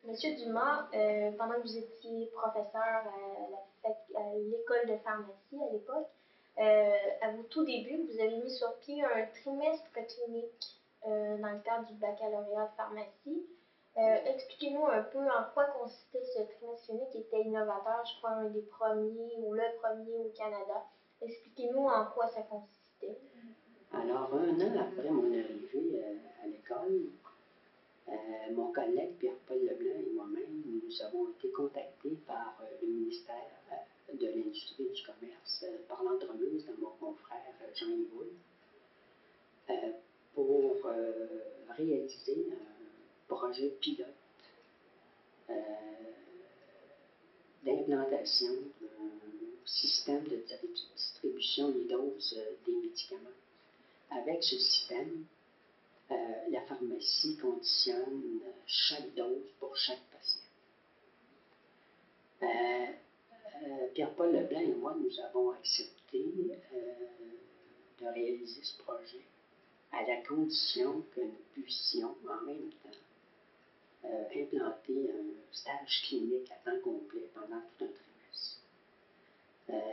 Monsieur Dumas, pendant que vous étiez professeur à l'école de pharmacie à l'époque, à vos tout débuts, vous avez mis sur pied un trimestre clinique dans le cadre du baccalauréat de pharmacie. Expliquez-nous un peu en quoi consistait ce trimestre clinique qui était innovateur, je crois un des premiers ou le premier au Canada. Expliquez-nous en quoi ça consistait. Alors, un an après mon arrivée à l'école, mon collègue Pierre-Paul Leblanc et moi-même, nous avons été contactés par le ministère de l'Industrie et du Commerce, par l'entremise de mon confrère Jean-Yves Boulle, pour réaliser un projet pilote d'implantation d'un système de distribution des doses des médicaments. Avec ce système, la pharmacie conditionne chaque dose pour chaque patient. Pierre-Paul Leblanc et moi, nous avons accepté de réaliser ce projet à la condition que nous puissions en même temps implanter un stage clinique à temps complet pendant tout un trimestre.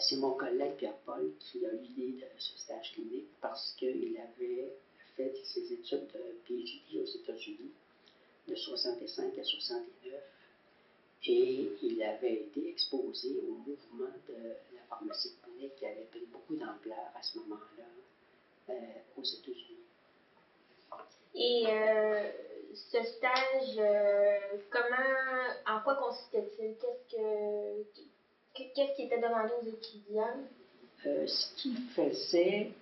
C'est mon collègue Pierre-Paul qui a eu l'idée de ce stage clinique parce qu'il avait fait ses études de PhD aux États-Unis de 65 à 69 et il avait été exposé au mouvement de la pharmacie clinique qui avait pris beaucoup d'ampleur à ce moment-là aux États-Unis. Et ce stage, en quoi consistait-il? Qu'est-ce qui était demandé aux étudiants? Ce qui faisait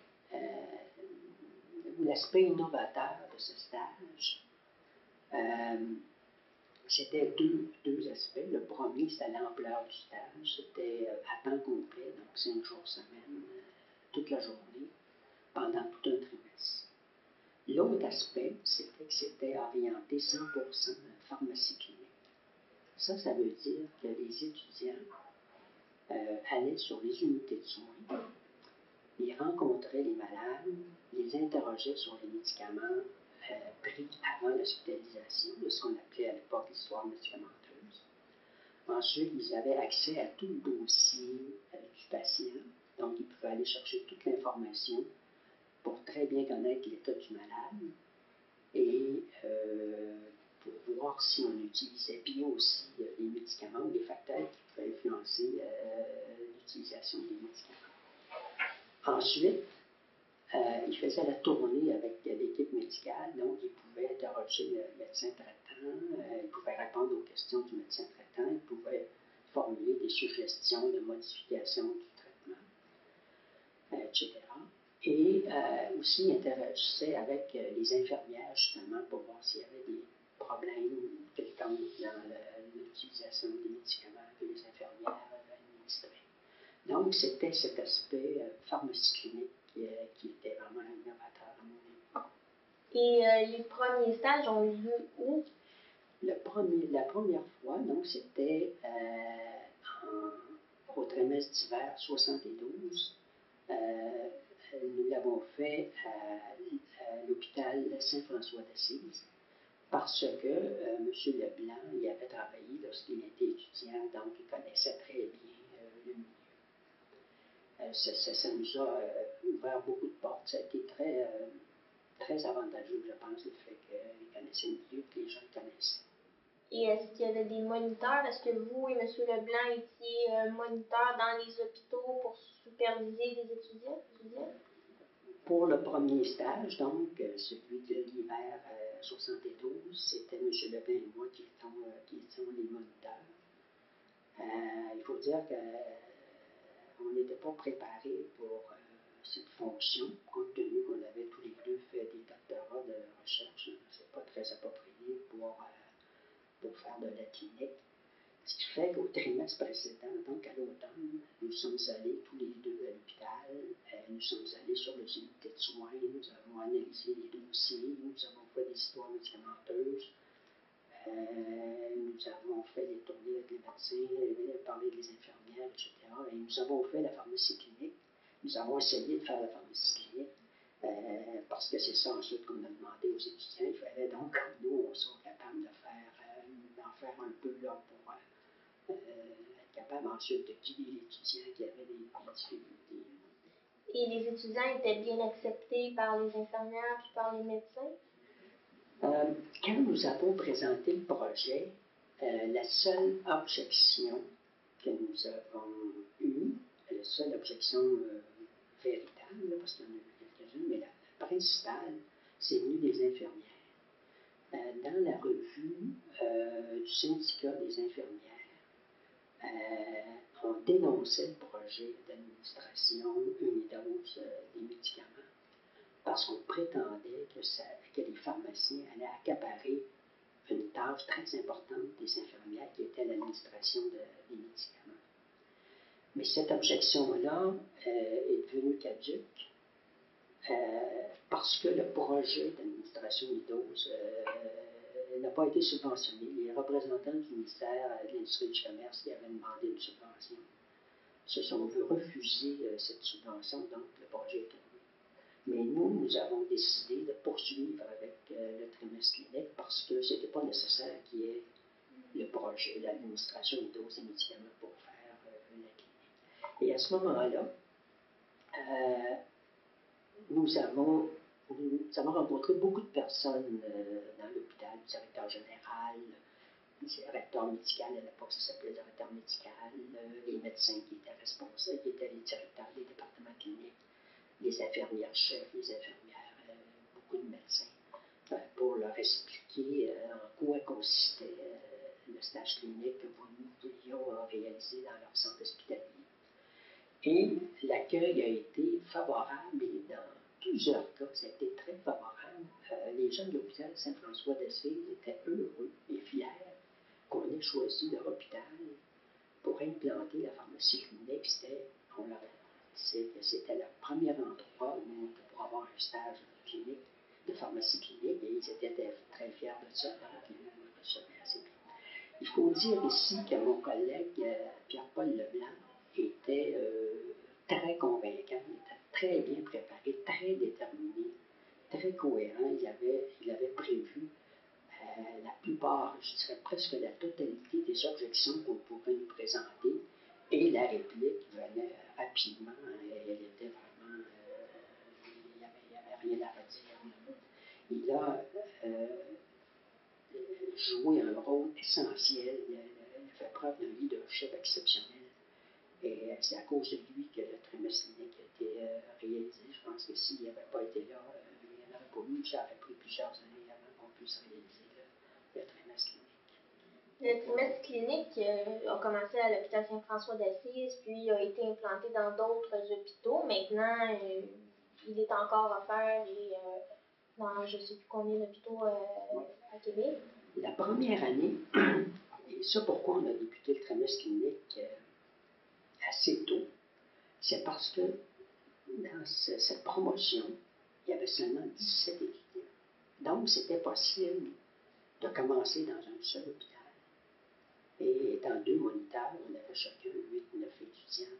l'aspect innovateur de ce stage, c'était deux aspects. Le premier, c'était l'ampleur du stage. C'était à temps complet, donc 5 jours semaine, toute la journée, pendant tout un trimestre. L'autre aspect, c'était que c'était orienté 100% pharmacie clinique. Ça veut dire que les étudiants allaient sur les unités de soins, ils rencontraient les malades, les interrogeaient sur les médicaments pris avant l'hospitalisation, de ce qu'on appelait à l'époque l'histoire médicamenteuse. Ensuite, ils avaient accès à tout le dossier du patient, donc ils pouvaient aller chercher toute l'information pour très bien connaître l'état du malade et pour voir si on utilisait bien aussi les médicaments ou les facteurs qui pouvaient influencer l'utilisation des médicaments. Ensuite, il faisait la tournée avec l'équipe médicale, donc il pouvait interroger le médecin traitant, il pouvait répondre aux questions du médecin traitant, il pouvait formuler des suggestions de modification du traitement, etc. Et aussi il interagissait avec les infirmières justement pour voir s'il y avait des problèmes quelconques dans l'utilisation des médicaments que les infirmières administraient. Donc, c'était cet aspect pharmacie clinique qui était vraiment innovateur à mon avis. Et les premiers stages ont eu lieu où? La première fois, donc, c'était au trimestre d'hiver 72. Nous l'avons fait à l'hôpital Saint-François d'Assise parce que M. Leblanc y avait travaillé lorsqu'il était étudiant, donc il connaissait très bien le milieu. Ça nous a ouvert beaucoup de portes. Ça a été très avantageux, je pense, le fait qu'ils connaissaient le milieu et que les gens le connaissaient. Et est-ce qu'il y avait des moniteurs? Est-ce que vous et M. Leblanc étiez moniteurs dans les hôpitaux pour superviser les étudiants? Pour le premier stage, donc, celui de l'hiver 72, c'était M. Leblanc et moi qui étions les moniteurs. Il faut dire qu'on n'était pas préparés pour cette fonction, compte tenu qu'on avait tous les deux fait des doctorats de recherche. C'est pas très approprié pour faire de la clinique. Ce qui fait qu'au trimestre précédent, donc à l'automne, nous sommes allés tous les deux à l'hôpital, nous sommes allés sur les unités de soins, nous avons analysé les dossiers, nous avons fait des histoires médicamenteuses, nous avons fait des tournées avec les médecins, parlé des infirmières, etc. Et nous avons fait la pharmacie clinique. Nous avons essayé de faire la pharmacie clinique parce que c'est ça ensuite qu'on a demandé aux étudiants. Il fallait donc que nous, on soit capables de faire, d'en faire un peu là, pour être capable ensuite de guider l'étudiant qui avait des difficultés. Et les étudiants étaient bien acceptés par les infirmières et par les médecins? Quand nous avons présenté le projet, la seule objection que nous avons eue, la seule objection véritable, parce qu'il y en a eu quelques-unes, mais la principale, c'est venue des infirmières. Dans la revue du syndicat des infirmières, on dénonçait le projet d'administration universelle des médicaments parce qu'on prétendait que les pharmaciens allaient accaparer une tâche très importante des infirmières qui était l'administration des médicaments. Mais cette objection-là est devenue caduque parce que le projet d'administration IDOS n'a pas été subventionné. Les représentants du ministère de l'Industrie et du Commerce qui avaient demandé une subvention se sont vus refuser cette subvention, donc le projet est tombé. Mais nous avons décidé de poursuivre avec le trimestre clinique parce que ce n'était pas nécessaire qu'il y ait le projet d'administration des doses et médicaments pour faire la clinique. Et à ce moment-là, nous avons rencontré beaucoup de personnes dans l'hôpital, le directeur général, le directeur médical, à l'époque ça s'appelait directeur médical, les médecins qui étaient responsables, qui étaient les directeurs des départements cliniques, les infirmières chefs, les infirmières, beaucoup de médecins, pour leur expliquer en quoi consistait le stage clinique que nous voulions réaliser dans leur centre hospitalier. Et l'accueil a été favorable et dans plusieurs cas, ça a été très favorable. Les gens de l'hôpital Saint-François-d'Assise étaient heureux et fiers qu'on ait choisi leur hôpital pour implanter la pharmacie clinique. On leur disait que c'était le premier endroit où on pourrait avoir un stage clinique, de pharmacie clinique, et ils étaient très fiers de ça, donc ils nous recevaient assez bien. Il faut dire ici que mon collègue Pierre-Paul Leblanc était très convaincant, il était très bien préparé, très déterminé, très cohérent. Il avait prévu la plupart, je dirais presque la totalité des objections qu'on pourrait nous présenter, et la réplique venait rapidement, elle était vraiment, il n'y avait rien à redire. Il a joué un rôle essentiel, il fait preuve d'un leadership exceptionnel. Et c'est à cause de lui que le trimestre clinique a été réalisé. Je pense que s'il n'avait pas été là, il n'y en aurait pas eu. Ça aurait pris plusieurs années avant qu'on puisse réaliser le trimestre clinique. Le trimestre clinique a commencé à l'hôpital Saint-François-d'Assise, puis a été implanté dans d'autres hôpitaux. Maintenant, il est encore à faire dans je ne sais plus combien d'hôpitaux à Québec. La première année, et ça pourquoi on a débuté le trimestre clinique assez tôt, c'est parce que dans cette promotion, il y avait seulement 17 étudiants. Donc, c'était possible de commencer dans un seul hôpital. Et étant 2 moniteurs, on avait chacun 8-9 étudiants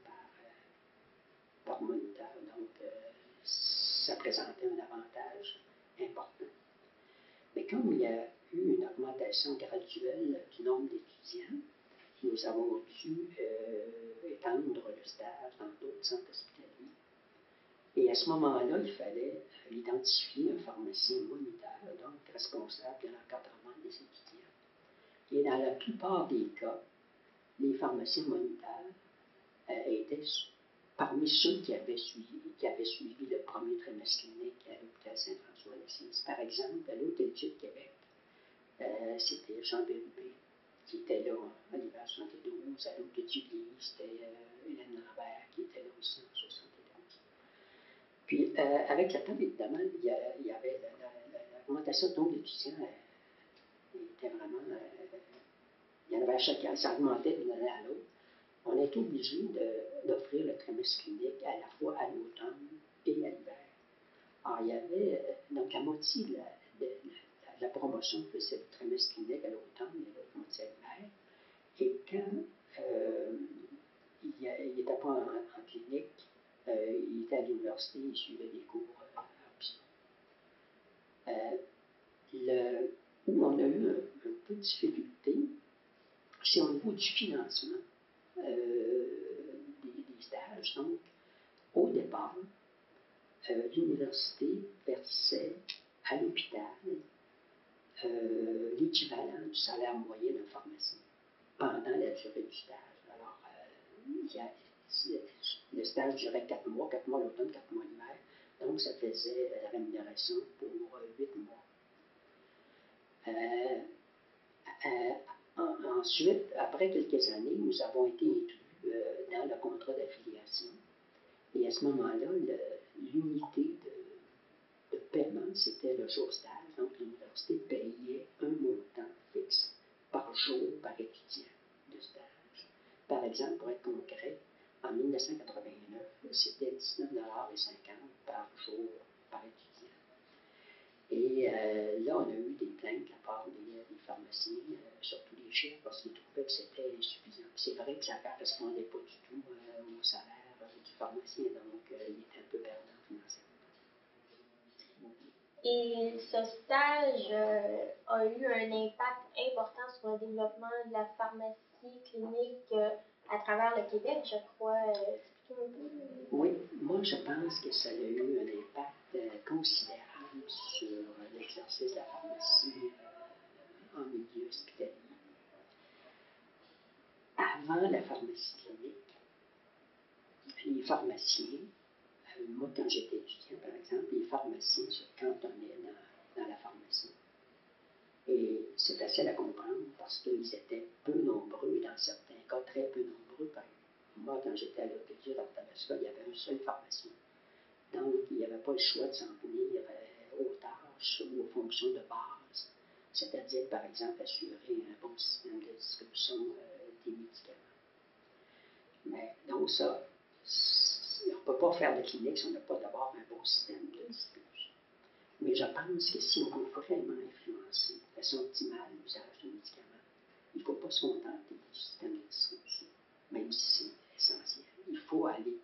par moniteur. Donc, ça présentait un avantage important. Mais comme il y a eu une augmentation graduelle du nombre d'étudiants, nous avons dû étendre le stage dans d'autres centres hospitaliers. Et à ce moment-là, il fallait identifier un pharmacien moniteur, donc responsable de l'encadrement des étudiants. Et dans la plupart des cas, les pharmaciens moniteurs étaient parmi ceux qui avaient suivi le premier trimestre clinique à l'hôpital Saint-François-d'Assise. Par exemple, à l'Hôtel Dieu de Québec, c'était Jean Bérubé qui était là en l'hiver 72. À l'Hôtel Dieu de Lévis, c'était Hélène Lambert qui était là aussi en 72. Puis, avec le temps, évidemment, il y avait l'augmentation du nombre d'étudiants était vraiment. Il y en avait à chaque année, ça augmentait d'une année à l'autre. On a été obligé d'offrir le trimestre clinique à la fois à l'automne et à l'hiver. Alors, il y avait donc la moitié de la promotion faisait le trimestre clinique à l'automne et l'autre moitié à l'hiver. Et quand il n'était pas en clinique, il était à l'université, il suivait des cours où on a eu un peu de difficulté, c'est au niveau du financement des stages. Donc, au départ, l'université versait à l'hôpital l'équivalent du salaire moyen d'un pharmacien pendant la durée du stage. Alors, le stage durait 4 mois, 4 mois l'automne, 4 mois l'hiver. Donc, ça faisait la rémunération pour 8 mois. Ensuite, après quelques années, nous avons été inclus dans le contrat d'affiliation. Et à ce moment-là, l'unité de paiement, c'était le jour stage. Donc, l'université payait un montant fixe par jour, par étudiant de stage. Par exemple, pour être concret, en 1989, c'était 19,50 $ par jour, par étudiant. Et là, on a eu des plaintes de la part des pharmaciens, surtout les chefs, parce qu'ils trouvaient que c'était insuffisant. C'est vrai que ça ne correspondait pas du tout au salaire du pharmacien, donc il était un peu perdant financièrement. Et ce stage a eu un impact important sur le développement de la pharmacie clinique à travers le Québec, je crois. Oui, moi je pense que ça a eu un impact considérable sur l'exercice de la pharmacie en milieu hospitalier. Avant la pharmacie clinique, les pharmaciens, moi quand j'étais étudiant par exemple, les pharmaciens se cantonnaient dans la pharmacie. Et c'est facile à comprendre parce qu'ils étaient peu nombreux, et dans certains cas très peu nombreux. Moi, quand j'étais à l'hôpital d'Arthabasca, il y avait un seul pharmacien. Donc, il n'y avait pas le choix de s'en tenir aux tâches ou aux fonctions de base, c'est-à-dire, par exemple, assurer un bon système de distribution des médicaments. Mais donc, ça, on ne peut pas faire de clinique si on n'a pas d'abord un bon système de distribution. Mais je pense que si on veut vraiment influencer de façon optimale l'usage de médicaments, il ne faut pas se contenter du système de distribution, même si c'est essentiel. Il faut aller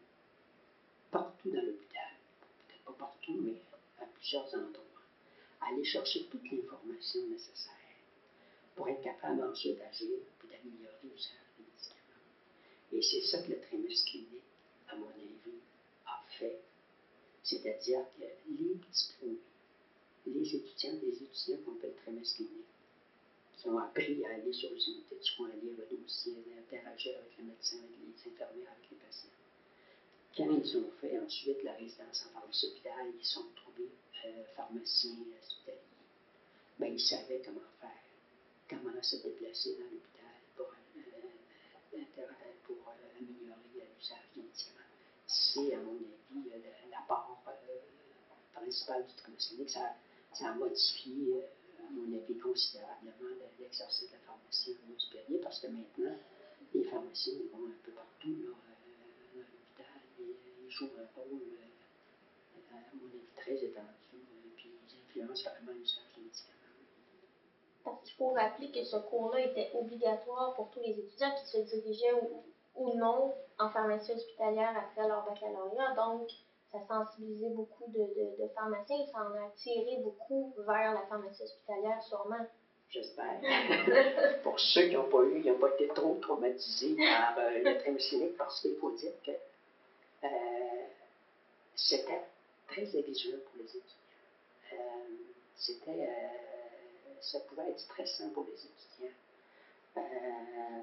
partout dans l'hôpital, peut-être pas partout, mais à plusieurs endroits, aller chercher toute l'information nécessaire pour être capable ensuite d'agir et d'améliorer l'usage des médicaments. Et c'est ça que le trimestre clinique, à mon avis, a fait. C'est-à-dire que les diplômés, les étudiants qui ont fait le trimestre clinique, qui ont appris à aller sur les unités de soins, à lire le dossier, à interagir avec les médecins, avec les infirmières, avec les patients. Quand ils ont fait ensuite la résidence en pharmacie hôpital, ils sont retrouvés pharmaciens hospitaliers. Ben, ils savaient comment faire, comment se déplacer dans l'hôpital pour améliorer l'usage des médicaments. C'est, à mon avis, l'apport principal du trimestre clinique. Ça a modifié, à mon avis, considérablement l'exercice de la pharmacie en milieu hospitalier parce que maintenant, les pharmaciens vont un peu partout là, dans l'hôpital et ils jouent un rôle, à mon avis, très étendu, puis ils influencent vraiment l'usage des médicaments. Parce qu'il faut rappeler que ce cours-là était obligatoire pour tous les étudiants qui se dirigeaient ou non en pharmacie hospitalière après leur baccalauréat. Donc, ça sensibilisait beaucoup de pharmaciens et ça en a attiré beaucoup vers la pharmacie hospitalière, sûrement. J'espère. Pour ceux qui n'ont pas eu, ils n'ont pas été trop traumatisés par le trimestre clinique parce qu'il faut dire que c'était très exigeant pour les étudiants. Ça pouvait être stressant pour les étudiants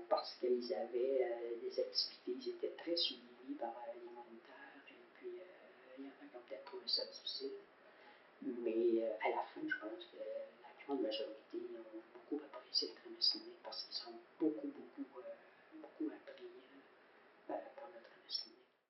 parce qu'ils avaient des activités, ils étaient très suivis par les moniteurs et puis il y en a qui ont peut-être trouvé ça difficile. Mais à la fin, je pense que la grande majorité ont beaucoup apprécié le trimestre clinique parce qu'ils sont beaucoup